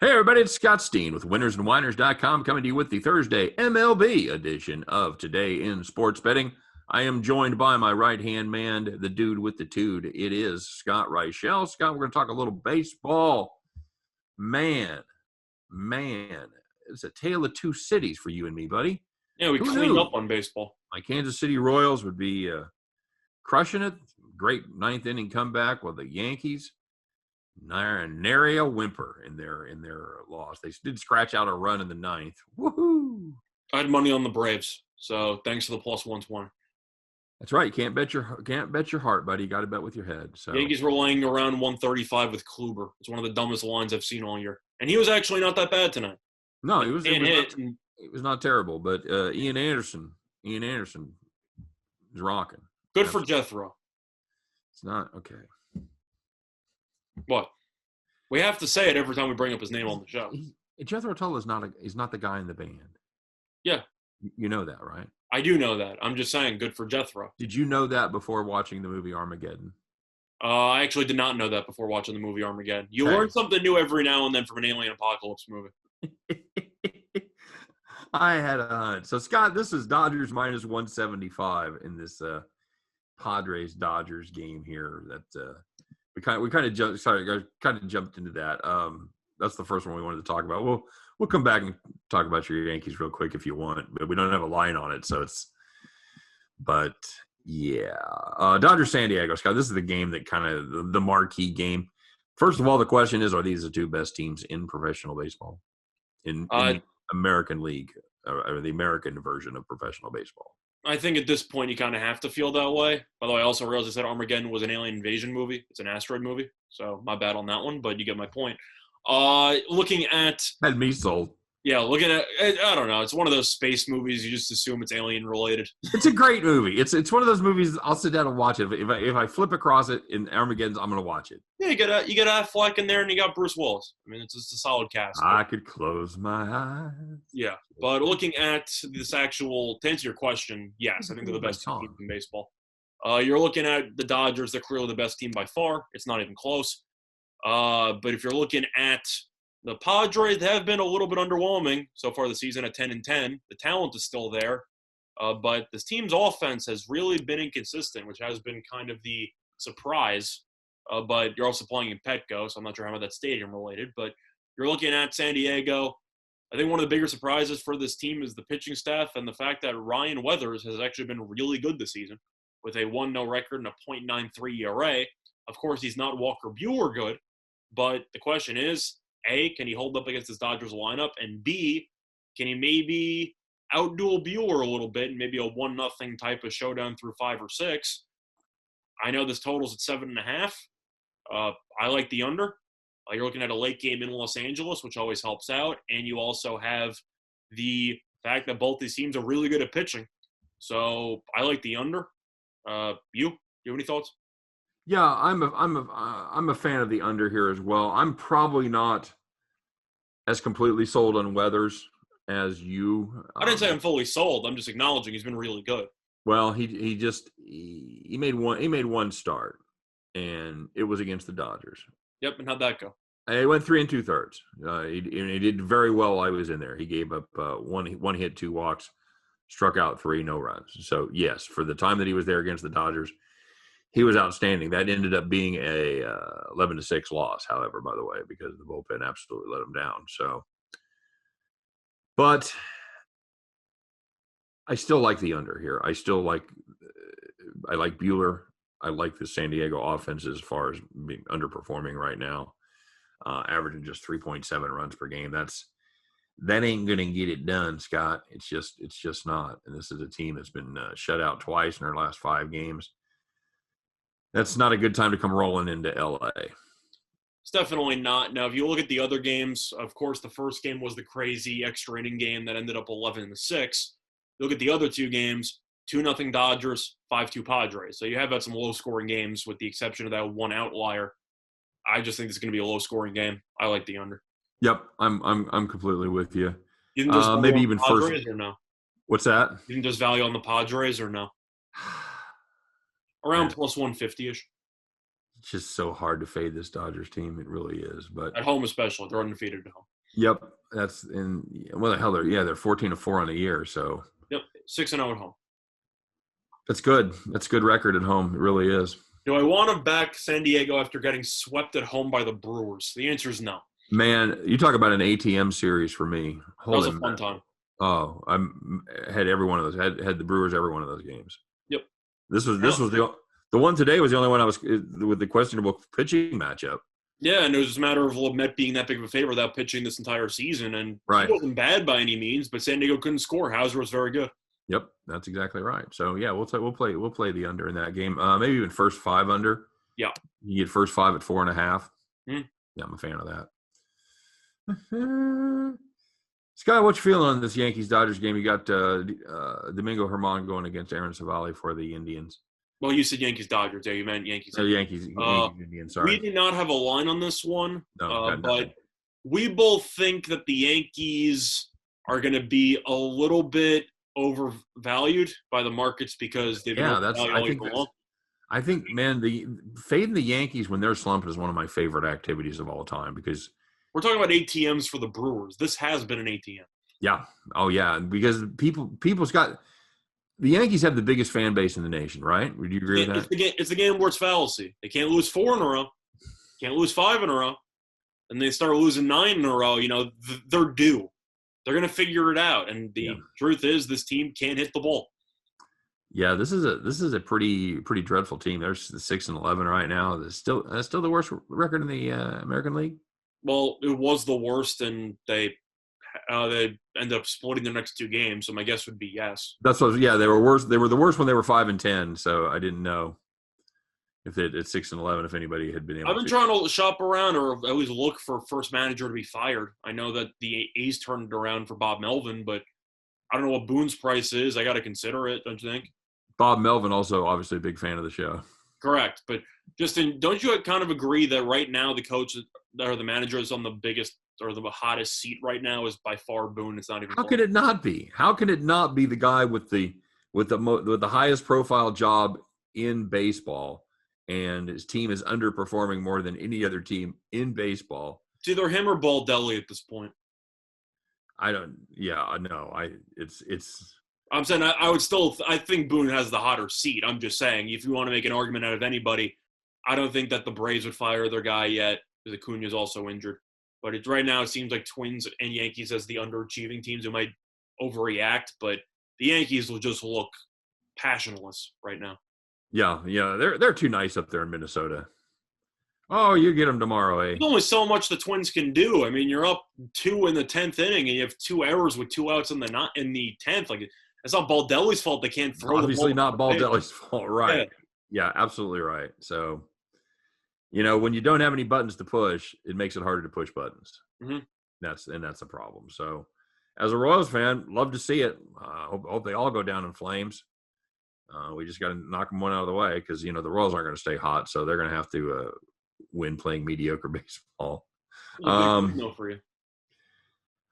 Hey, everybody, it's Scott Steen with winnersandwhiners.com coming to you with the Thursday MLB edition of Today in Sports Betting. I am joined by my right-hand man, the dude with the tude. It is Scott Reichel. Scott, we're going to talk a little baseball. Man, it's a tale of two cities for you and me, buddy. Yeah, we Who cleaned knew? up on baseball. My Kansas City Royals would be crushing it. Great ninth-inning comeback with the Yankees. Nary a whimper in their loss. They did scratch out a run in the ninth. Woohoo! I had money on the Braves, so thanks to the plus 120. That's right. You can't bet your heart, buddy. You got to bet with your head. So Yankees were laying around 135 with Kluber. It's one of the dumbest lines I've seen all year, and he was actually not that bad tonight. No, it was not terrible. But Ian Anderson is rocking. Good for Jethro. It's not okay. What? We have to say it every time we bring up his name on the show. Jethro Tull is not the guy in the band. Yeah. You know that, right? I do know that. I'm just saying, good for Jethro. Did you know that before watching the movie Armageddon? I actually did not know that before watching the movie Armageddon. You Okay. learn something new every now and then from an alien apocalypse movie. I had a hunt. So, Scott, this is Dodgers minus 175 in this Padres-Dodgers game here. That we kind of jumped into that. That's the first one we wanted to talk about. We'll come back and talk about your Yankees real quick if you want, but we don't have a line on it, so it's. But yeah, Dodgers San Diego, Scott. This is the game that kind of the marquee game. First of all, the question is: are these the two best teams in professional baseball in the American League or the American version of professional baseball? I think at this point you kind of have to feel that way. By the way, I also realized I said Armageddon was an alien invasion movie. It's an asteroid movie, so my bad on that one, but you get my point. Looking at Had me sold. Yeah, looking at I don't know. It's one of those space movies you just assume it's alien related. It's a great movie. It's one of those movies I'll sit down and watch it. If I flip across it in Armageddon, I'm going to watch it. Yeah, you got Affleck in there and you got Bruce Willis. I mean, it's just a solid cast. I could close my eyes. Yeah, but looking at this to answer your question, yes, I think they're the best team in baseball. You're looking at the Dodgers. They're clearly the best team by far. It's not even close. But if you're looking at the Padres, they have been a little bit underwhelming so far this season at 10-10. The talent is still there, but this team's offense has really been inconsistent, which has been kind of the surprise. But you're also playing in Petco, so I'm not sure how much that's stadium related. But you're looking at San Diego. I think one of the bigger surprises for this team is the pitching staff and the fact that Ryan Weathers has actually been really good this season with a 1-0 record and a .93 ERA. Of course, he's not Walker Buehler good, but the question is, A, can he hold up against this Dodgers lineup? And B, can he maybe outduel Buehler a little bit and maybe a 1-0 type of showdown through 5 or 6? I know this total's at 7.5. I like the under. You're looking at a late game in Los Angeles, which always helps out. And you also have the fact that both these teams are really good at pitching. So I like the under. You have any thoughts? Yeah, I'm a fan of the under here as well. I'm probably not as completely sold on Weathers as you. I didn't say I'm fully sold. I'm just acknowledging he's been really good. Well, he made one start, and it was against the Dodgers. Yep, and how'd that go? He went 3 2/3. He did very well while I was in there. He gave up one hit, 2 walks, struck out 3, no runs. So yes, for the time that he was there against the Dodgers, he was outstanding. That ended up being a 11-6 loss, however, by the way, because the bullpen absolutely let him down. So, but I still like the under here. I like Buehler. I like the San Diego offense as far as being underperforming right now, averaging just 3.7 runs per game. That ain't going to get it done, Scott. It's just not. And this is a team that's been shut out twice in their last 5 games. That's not a good time to come rolling into LA. It's definitely not. Now, if you look at the other games, of course, the first game was the crazy extra inning game that ended up 11-6. Look at the other 2 games, 2-0 Dodgers, 5-2 Padres. So you have had some low-scoring games with the exception of that one outlier. I just think it's going to be a low-scoring game. I like the under. Yep, I'm completely with you. You think there's maybe even Padres first or no? What's that? You think there's value on the Padres or no? Around plus 150-ish. It's just so hard to fade this Dodgers team. It really is. But At home especially. They're undefeated at home. yep, that's in. Well, the hell, they're 14-4 on the year. So yep, 6-0 at home. That's good. That's a good record at home. It really is. Do I want to back San Diego after getting swept at home by the Brewers? The answer is no. Man, you talk about an ATM series for me. That was a fun time. Oh, I had every one of those. Had the Brewers every one of those games. Yep. This was the one today was the only one I was with the questionable pitching matchup. Yeah, and it was just a matter of Met being that big of a favorite without pitching this entire season, and right. He wasn't bad by any means, but San Diego couldn't score. Hauser was very good. Yep, that's exactly right. So yeah, we'll play the under in that game. Maybe even first 5 under. Yeah, you get first 5 at 4.5. Mm. Yeah, I'm a fan of that. Scott, what you feeling on this Yankees-Dodgers game? You got Domingo Germán going against Aaron Savali for the Indians. Well, you said Yankees-Dodgers. Yeah, you meant Yankees. Yankees Indians, sorry. We did not have a line on this one, no, but we both think that the Yankees are going to be a little bit overvalued by the markets because they've been overvalued all year long. I think, man, fading the Yankees when they're slumping is one of my favorite activities of all time because – we're talking about ATMs for the Brewers. This has been an ATM. Yeah. Oh, yeah. Because people's got – the Yankees have the biggest fan base in the nation, right? Would you agree with that? It's the game where it's fallacy. They can't lose 4 in a row. Can't lose 5 in a row. And they start losing 9 in a row. They're due. They're going to figure it out. And the truth is this team can't hit the ball. Yeah, this is a pretty dreadful team. They're 6-11 right now. That's still the worst record in the American League. Well, it was the worst, and they ended up splitting their next 2 games. So my guess would be yes. That's what. Yeah, they were worse. They were the worst when they were 5-10. So I didn't know if at 6-11 if anybody had been able. I've been trying to shop around or at least look for first manager to be fired. I know that the A's turned it around for Bob Melvin, but I don't know what Boone's price is. I got to consider it, don't you think? Bob Melvin also obviously a big fan of the show. Correct, but don't you kind of agree that right now the coach or the manager is on the biggest or the hottest seat right now is by far Boone? It's not even. How could it not be? How can it not be the guy with the highest profile job in baseball, and his team is underperforming more than any other team in baseball? It's either him or Baldelli at this point. It's. I'm saying I think Boone has the hotter seat. I'm just saying, if you want to make an argument out of anybody, I don't think that the Braves would fire their guy yet because Acuna's also injured. But right now it seems like Twins and Yankees as the underachieving teams who might overreact, but the Yankees will just look passionless right now. Yeah, they're too nice up there in Minnesota. Oh, you get them tomorrow, eh? There's only so much the Twins can do. I mean, you're up 2 in the 10th inning, and you have 2 errors with 2 outs in the 10th. Like, it's not Baldelli's fault they can't throw Obviously the ball. Obviously not Baldelli's fault, right. Yeah, absolutely right. So, when you don't have any buttons to push, it makes it harder to push buttons. Mm-hmm. That's a problem. So, as a Royals fan, love to see it. Hope they all go down in flames. We just got to knock them one out of the way because, the Royals aren't going to stay hot, so they're going to have to win playing mediocre baseball. No for you.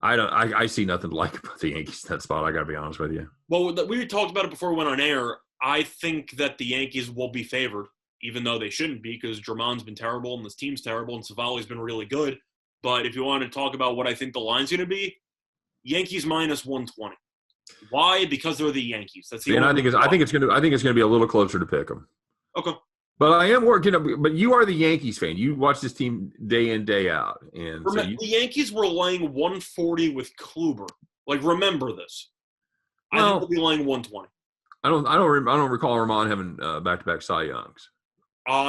I see nothing to like about the Yankees in that spot. I got to be honest with you. Well, we talked about it before we went on air. I think that the Yankees will be favored, even though they shouldn't be, because Germán's been terrible and this team's terrible and Savali's been really good. But if you want to talk about what I think the line's going to be, Yankees minus 120. Why? Because they're the Yankees. That's the. And I think it's going to be a little closer to pick them. Okay. But I am working. But you are the Yankees fan. You watch this team day in, day out, and the Yankees were laying 140 with Kluber. Like, remember this. I think they'll be laying 120. I don't recall Germán having back-to-back Cy Youngs.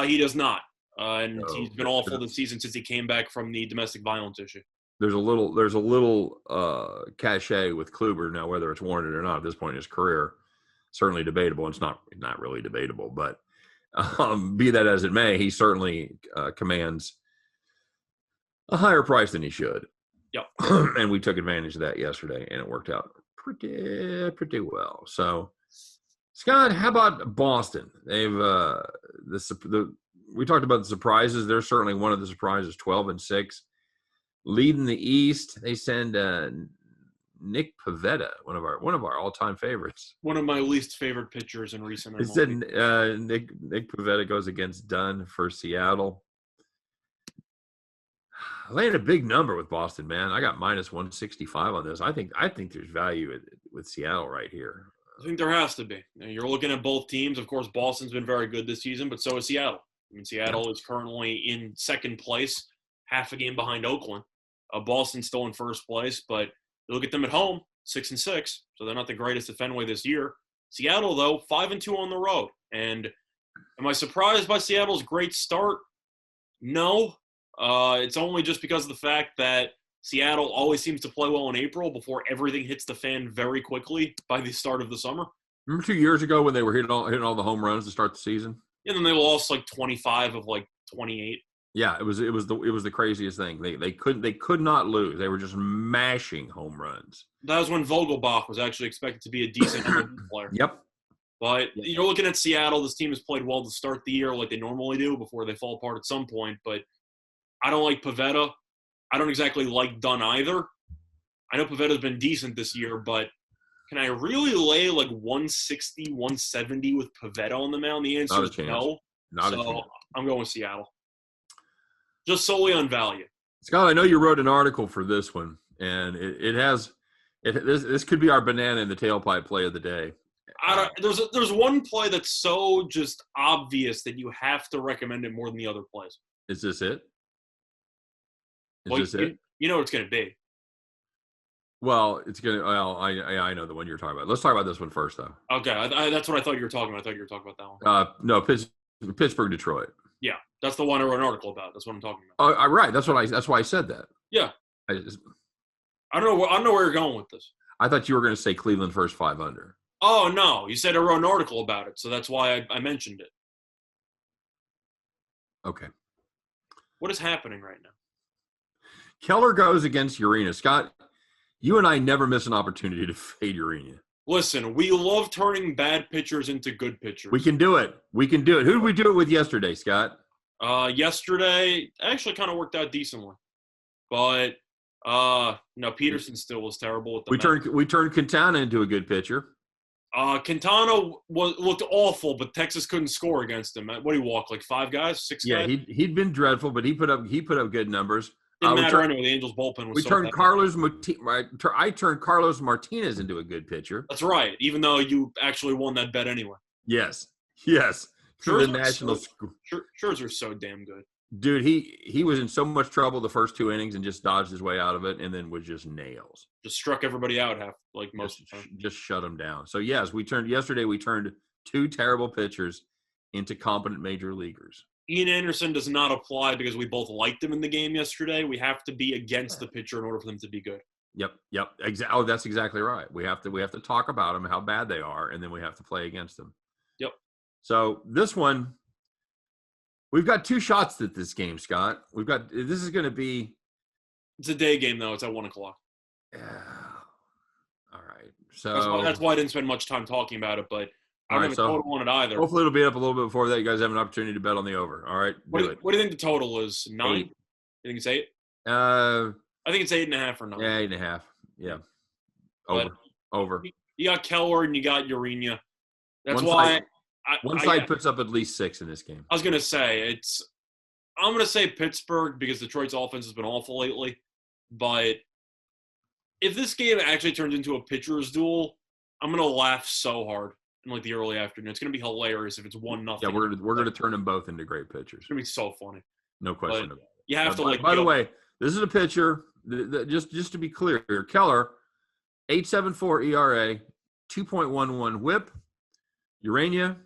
He does not, and he's been awful this season since he came back from the domestic violence issue. There's a little cachet with Kluber now, whether it's warranted or not at this point in his career. Certainly debatable. It's not really debatable, but. Be that as it may, he certainly commands a higher price than he should. Yep. And we took advantage of that yesterday, and it worked out pretty well. So, Scott, how about Boston? They've we talked about the surprises. They're certainly one of the surprises. 12-6, leading the East. They send Nick Pivetta, one of our all-time favorites. One of my least favorite pitchers in recent It MLB. said Nick Pivetta goes against Dunn for Seattle. I landed a big number with Boston, man. I got minus 165 on this. I think there's value with Seattle right here. I think there has to be. You're looking at both teams. Of course, Boston's been very good this season, but so is Seattle. I mean, Seattle is currently in second place, half a game behind Oakland. Boston's still in first place, but you look at them at home, 6-6, so they're not the greatest at Fenway this year. Seattle, though, 5-2 on the road. And am I surprised by Seattle's great start? No. It's only just because of the fact that Seattle always seems to play well in April before everything hits the fan very quickly by the start of the summer. Remember 2 years ago when they were hitting all the home runs to start the season? And then they lost like 25 of like 28. Yeah, it was the craziest thing. They could not lose. They were just mashing home runs. That was when Vogelbach was actually expected to be a decent player. Yep. But you're looking at Seattle. This team has played well to start the year like they normally do before they fall apart at some point. But I don't like Pivetta. I don't exactly like Dunn either. I know Pavetta's been decent this year, but can I really lay like 160, 170 with Pivetta on the mound? The answer is no. Not a chance. I'm going with Seattle. Just solely on value. Scott, I know you wrote an article for this one, and this could be our banana in the tailpipe play of the day. There's one play that's so just obvious that you have to recommend it more than the other plays. Is this it? You know what it's going to be. Well, it's going to. Well, I know the one you're talking about. Let's talk about this one first, though. Okay, that's what I thought you were talking about. I thought you were talking about that one. No, Pittsburgh, Detroit. Yeah, that's the one I wrote an article about. That's what I'm talking about. Oh, right. That's why I said that. Yeah. I don't know where you're going with this. I thought you were going to say Cleveland first 5 under. Oh no, you said I wrote an article about it, so that's why I mentioned it. Okay. What is happening right now? Keller goes against Urena. Scott, you and I never miss an opportunity to fade Urena. Listen, we love turning bad pitchers into good pitchers. We can do it. Who did we do it with yesterday, Scott? Yesterday, actually kind of worked out decently. But, Peterson still was terrible with the We turned Quintana into a good pitcher. Quintana looked awful, but Texas couldn't score against him. What did he walk, like 5 guys, 6 guys? Yeah, he'd been dreadful, but he put up good numbers. Didn't matter anyway. The Angels bullpen was. I turned Carlos Martinez into a good pitcher. That's right. Even though you actually won that bet anyway. Yes. Scherzer's so damn good. Dude, he was in so much trouble the first 2 innings and just dodged his way out of it, and then was just nails. Just struck everybody out most of the time. Just shut them down. So yes, we turned 2 terrible pitchers into competent major leaguers. Ian Anderson does not apply because we both liked him in the game yesterday. We have to be against the pitcher in order for them to be good. Yep. Oh, that's exactly right. We have to talk about them, how bad they are, and then we have to play against them. Yep. So this one, we've got 2 shots at this game, Scott. This is going to be. It's a day game though. It's at 1:00. All right. So that's why I didn't spend much time talking about it, but. I don't have a total on it either. Hopefully it'll be up a little bit before that. You guys have an opportunity to bet on the over. All right. What do you think the total is? 9? 8. You think it's 8? I think it's 8.5 or 9. Yeah, 8.5. Yeah. Over. You got Keller and you got Urena. That's one side puts up at least 6 in this game. I was gonna say I'm gonna say Pittsburgh because Detroit's offense has been awful lately. But if this game actually turns into a pitcher's duel, I'm gonna laugh so hard. In like the early afternoon. It's going to be hilarious if it's 1-0. Yeah, we're going to turn them both into great pitchers. It's going to be so funny. No question about it. You have to By the way, this is a pitcher, just to be clear here, Keller, 8.74 ERA, 2.11 whip. Urena,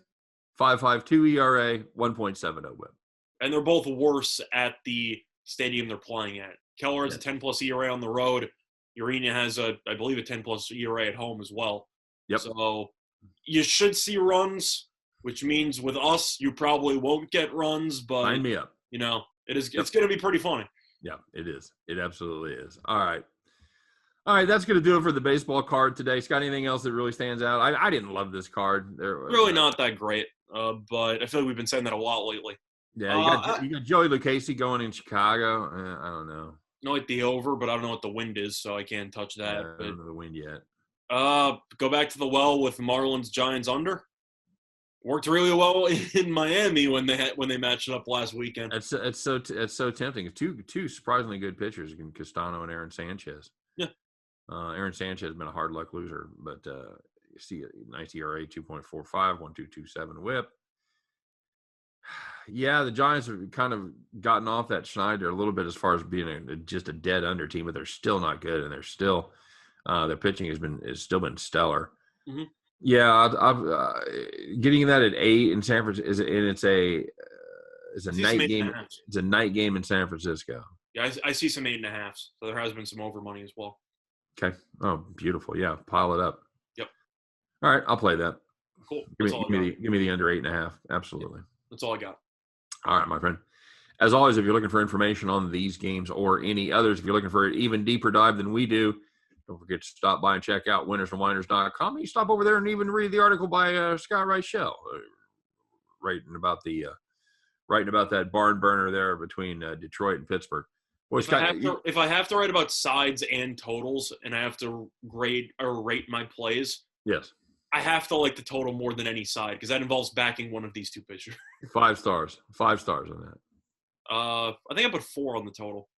5.52 ERA, 1.70 whip. And they're both worse at the stadium they're playing at. Keller has a 10-plus ERA on the road. Urena has, I believe, a 10-plus ERA at home as well. Yep. So you should see runs, which means with us, you probably won't get runs, but sign me up. It's going to be pretty funny. Yeah, it is. It absolutely is. All right, that's going to do it for the baseball card today. Scott, anything else that really stands out? I didn't love this card. Really not that great, but I feel like we've been saying that a lot lately. Yeah, you got Joey Lucchesi going in Chicago. I don't know. No, like the over, but I don't know what the wind is, so I can't touch that. I don't know the wind yet. Go back to the well with Marlins Giants under. Worked really well in Miami when they matched it up last weekend. It's so tempting. Two surprisingly good pitchers, Castano and Aaron Sanchez. Yeah. Aaron Sanchez has been a hard luck loser, but you see a nice ERA, 2.45, 1.227 WHIP. Yeah, the Giants have kind of gotten off that Schneider a little bit as far as being just a dead under team, but they're still not good, and they're still their pitching has still been stellar. Mm-hmm. Yeah, I've getting that at 8 in San Francisco, and it's a night game. It's a night game in San Francisco. Yeah, I see some 8.5s. So there has been some over money as well. Okay. Oh, beautiful. Yeah, pile it up. Yep. All right, I'll play that. Cool. Give me the under 8.5. Absolutely. That's all I got. All right, my friend. As always, if you're looking for information on these games or any others, if you're looking for an even deeper dive than we do, don't forget to stop by and check out winnersandwhiners.com. You stop over there and even read the article by Scott Reichel, writing about that barn burner there between Detroit and Pittsburgh. Well, if I have to write about sides and totals, and I have to grade or rate my plays, yes, I have to like the total more than any side because that involves backing one of these two pitchers. 5 stars. 5 stars on that. I think I put 4 on the total.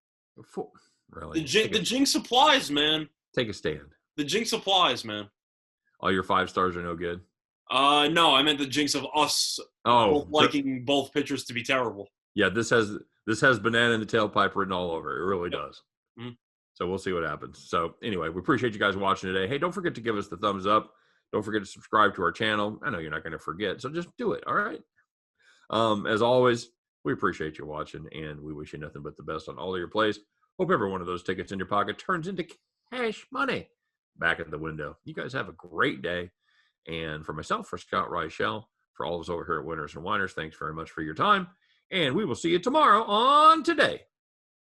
4, really? The jinx applies, man. Take a stand. The jinx applies, man. All your 5 stars are no good? No, I meant the jinx of us liking both pitchers to be terrible. Yeah, this has banana in the tailpipe written all over it. It really does. Mm-hmm. So we'll see what happens. So anyway, we appreciate you guys watching today. Hey, don't forget to give us the thumbs up. Don't forget to subscribe to our channel. I know you're not going to forget, so just do it, all right? As always, we appreciate you watching, and we wish you nothing but the best on all of your plays. Hope every one of those tickets in your pocket turns into cash money back at the window. You guys have a great day. And for myself, for Scott Reichel, for all of us over here at Winners and Winers, thanks very much for your time. And we will see you tomorrow on Today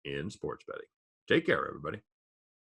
in Sports Betting. Take care, everybody.